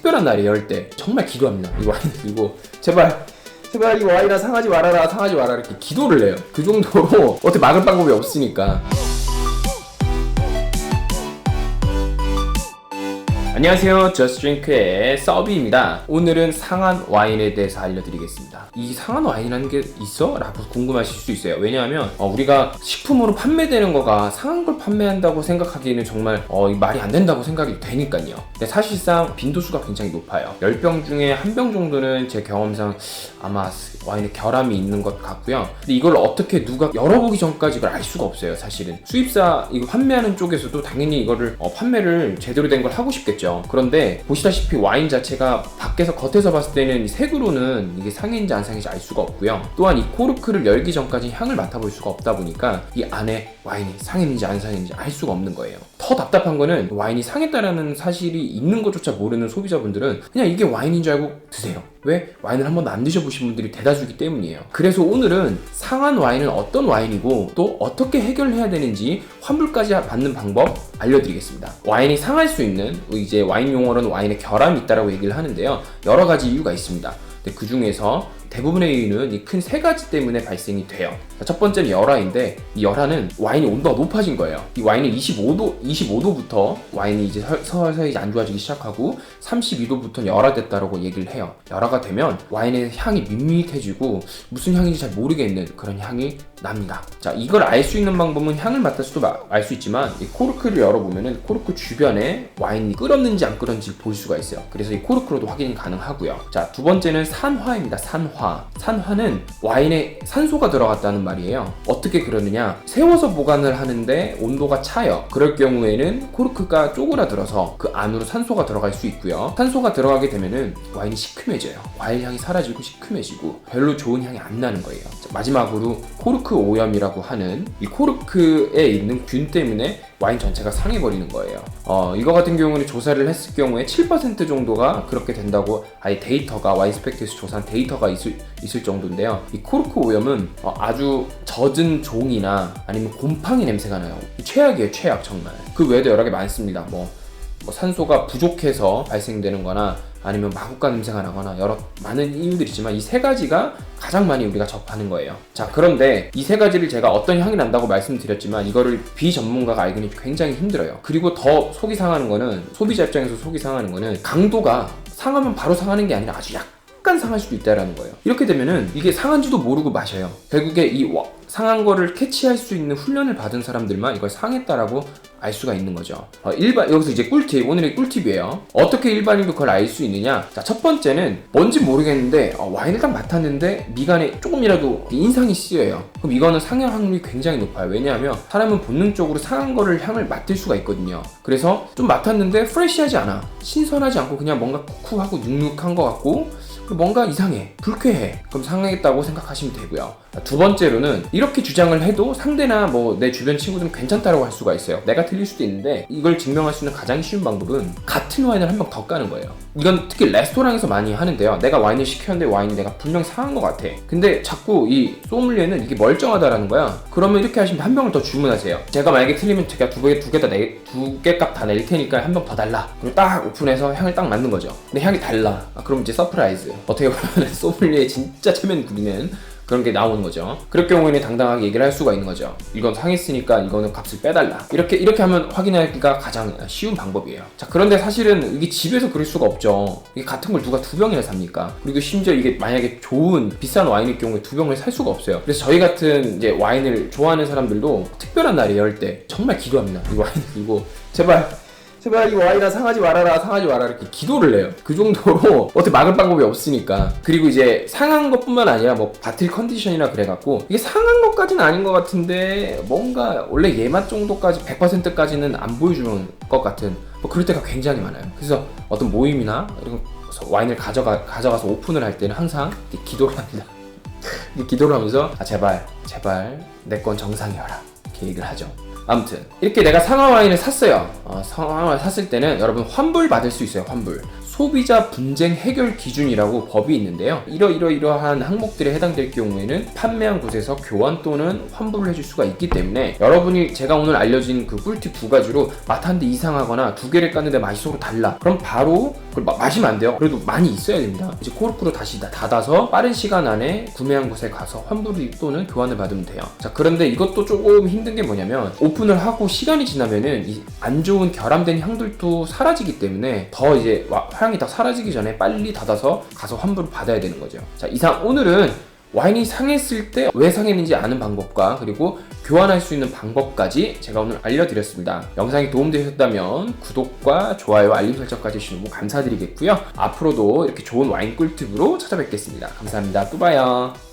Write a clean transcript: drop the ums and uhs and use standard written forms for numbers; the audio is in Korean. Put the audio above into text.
특별한 날이에요. 열 때 정말 기도합니다. 이 와인 들고 제발 이 와인아 상하지 말아라 이렇게 기도를 해요. 그 정도로 어떻게 막을 방법이 없으니까. 안녕하세요, 저스트드링크의 서비입니다. 오늘은 상한 와인에 대해서 알려드리겠습니다. 이 상한 와인이라는 게 있어? 라고 궁금하실 수 있어요. 왜냐하면 우리가 식품으로 판매되는 거가 상한 걸 판매한다고 생각하기에는 정말 말이 안 된다고 생각이 되니까요. 근데 사실상 빈도수가 굉장히 높아요. 10병 중에 1병 정도는 제 경험상 아마 와인에 결함이 있는 것 같고요. 근데 이걸 어떻게 누가 열어보기 전까지 이걸 알 수가 없어요. 사실은 수입사 이거 판매하는 쪽에서도 당연히 이거를 판매를 제대로 된 걸 하고 싶겠죠. 그런데 보시다시피 와인 자체가 밖에서 겉에서 봤을 때는 색으로는 이게 상해인지 안 상해인지 알 수가 없고요. 또한 이 코르크를 열기 전까지 향을 맡아볼 수가 없다 보니까 이 안에 와인이 상했는지 안 상했는지 알 수가 없는 거예요. 더 답답한 거는 와인이 상했다라는 사실이 있는 것조차 모르는 소비자분들은 그냥 이게 와인인 줄 알고 드세요. 왜? 와인을 한 번도 안 드셔보신 분들이 대다수이기 때문이에요. 그래서 오늘은 상한 와인은 어떤 와인이고 또 어떻게 해결해야 되는지 환불까지 받는 방법 알려드리겠습니다. 와인이 상할 수 있는, 이제 와인 용어로는 와인에 결함이 있다고 얘기를 하는데요. 여러 가지 이유가 있습니다. 근데 그 중에서 대부분의 이유는 이 큰 세 가지 때문에 발생이 돼요. 첫 번째는 열화인데, 이 열화는 와인이 온도가 높아진 거예요. 이 와인은 25도부터 와인이 이제 서서히 안 좋아지기 시작하고 32도부터 열화됐다라고 얘기를 해요. 열화가 되면 와인의 향이 밋밋해지고 무슨 향인지 잘 모르겠는 그런 향이 납니다. 자, 이걸 알 수 있는 방법은 향을 맡아서도 알 수 있지만 이 코르크를 열어보면은 코르크 주변에 와인이 끓었는지 안 끓었는지 볼 수가 있어요. 그래서 이 코르크로도 확인이 가능하고요. 자, 두 번째는 산화입니다. 산화는 와인에 산소가 들어갔다는 말이에요. 어떻게 그러느냐? 세워서 보관을 하는데 온도가 차요. 그럴 경우에는 코르크가 쪼그라들어서 그 안으로 산소가 들어갈 수 있고요. 산소가 들어가게 되면은 와인이 시큼해져요. 과일 향이 사라지고 시큼해지고 별로 좋은 향이 안 나는 거예요. 자, 마지막으로 코르크 오염이라고 하는 이 코르크에 있는 균 때문에 와인 전체가 상해버리는 거예요. 이거 같은 경우는 조사를 했을 경우에 7% 정도가 그렇게 된다고 아예 데이터가 와인스펙트에서 조사한 데이터가 있을 정도인데요. 이 코르크 오염은 아주 젖은 종이나 아니면 곰팡이 냄새가 나요. 최악이에요, 최악 정말. 그 외에도 여러 개 많습니다. 뭐 산소가 부족해서 발생되는 거나 아니면 마구간 냄새가 나거나 여러 많은 이유들이 있지만 이 세 가지가 가장 많이 우리가 접하는 거예요. 자, 그런데 이 세 가지를 제가 어떤 향이 난다고 말씀드렸지만 이거를 비전문가가 알기는 굉장히 힘들어요. 그리고 더 속이 상하는 거는, 소비자 입장에서 속이 상하는 거는 강도가 상하면 바로 상하는 게 아니라 아주 약간 상할 수도 있다라는 거예요. 이렇게 되면은 이게 상한지도 모르고 마셔요. 결국에 이 상한 거를 캐치할 수 있는 훈련을 받은 사람들만 이걸 상했다라고 알 수가 있는 거죠. 여기서 이제 꿀팁, 오늘의 꿀팁이에요. 어떻게 일반인도 그걸 알 수 있느냐? 자, 첫 번째는 뭔지 모르겠는데 와인을 딱 맡았는데 미간에 조금이라도 인상이 쓰여요. 그럼 이거는 상할 확률이 굉장히 높아요. 왜냐하면 사람은 본능적으로 상한 거를 향을 맡을 수가 있거든요. 그래서 좀 맡았는데 프레시하지 않아, 신선하지 않고 그냥 뭔가 쿡쿡하고 눅눅한 것 같고 뭔가 이상해, 불쾌해. 그럼 상하겠다고 생각하시면 되고요. 두 번째로는 이렇게 주장을 해도 상대나 내 주변 친구들은 괜찮다라고 할 수가 있어요. 내가 틀릴 수도 있는데 이걸 증명할 수 있는 가장 쉬운 방법은 같은 와인을 한 병 더 까는 거예요. 이건 특히 레스토랑에서 많이 하는데요. 내가 와인을 시켰는데 와인이 내가 분명 상한 것 같아. 근데 자꾸 이 소믈리에는 이게 멀쩡하다라는 거야. 그러면 이렇게 하시면 한 병을 더 주문하세요. 제가 만약에 틀리면 제가 두 개 값 다 낼 테니까 한 병 더 달라. 그리고 딱 오픈해서 향을 딱 맡는 거죠. 근데 향이 달라. 그럼 이제 서프라이즈. 어떻게 보면 소믈리에 진짜 체면 부리는 그런 게 나오는 거죠. 그럴 경우에는 당당하게 얘기를 할 수가 있는 거죠. 이건 상했으니까 이거는 값을 빼달라. 이렇게 하면 확인하기가 가장 쉬운 방법이에요. 자, 그런데 사실은 이게 집에서 그럴 수가 없죠. 이게 같은 걸 누가 2병이나 삽니까? 그리고 심지어 이게 만약에 좋은 비싼 와인일 경우에 2병을 살 수가 없어요. 그래서 저희 같은 이제 와인을 좋아하는 사람들도 특별한 날에 열 때 정말 기도합니다. 이 와인을 들고 제발 이 와인아 상하지 말아라 이렇게 기도를 해요. 그 정도로 어떻게 막을 방법이 없으니까. 그리고 이제 상한 것뿐만 아니라 바틀 컨디션이나 그래갖고 이게 상한 것까지는 아닌 것 같은데 뭔가 원래 얘맛 정도까지 100%까지는 안 보여주는 것 같은 그럴 때가 굉장히 많아요. 그래서 어떤 모임이나 이런 와인을 가져가서 오픈을 할 때는 항상 기도를 합니다. 기도를 하면서 제발 내 건 정상이어라 이렇게 얘기를 하죠. 아무튼 이렇게 내가 상하 와인을 샀어요. 상하 와인을 샀을 때는 여러분 환불 받을 수 있어요. 환불. 소비자 분쟁 해결 기준이라고 법이 있는데요. 이러한 항목들에 해당될 경우에는 판매한 곳에서 교환 또는 환불을 해줄 수가 있기 때문에 여러분이 제가 오늘 알려진 그 꿀팁 2가지로 맡았는데 이상하거나 2개를 깠는데 맛이 서로 달라. 그럼 바로 그걸 그걸 마시면 안 돼요. 그래도 많이 있어야 됩니다. 이제 코르크로 다시 닫아서 빠른 시간 안에 구매한 곳에 가서 환불 또는 교환을 받으면 돼요. 자, 그런데 이것도 조금 힘든 게 뭐냐면 오픈을 하고 시간이 지나면은 이 안 좋은 결함된 향들도 사라지기 때문에 더 이제 향이 다 사라지기 전에 빨리 닫아서 가서 환불을 받아야 되는 거죠. 자, 이상 오늘은 와인이 상했을 때 왜 상했는지 아는 방법과 그리고 교환할 수 있는 방법까지 제가 오늘 알려드렸습니다. 영상이 도움되셨다면 구독과 좋아요, 알림 설정까지 해주시면 감사드리겠고요. 앞으로도 이렇게 좋은 와인 꿀팁으로 찾아뵙겠습니다. 감사합니다. 또 봐요.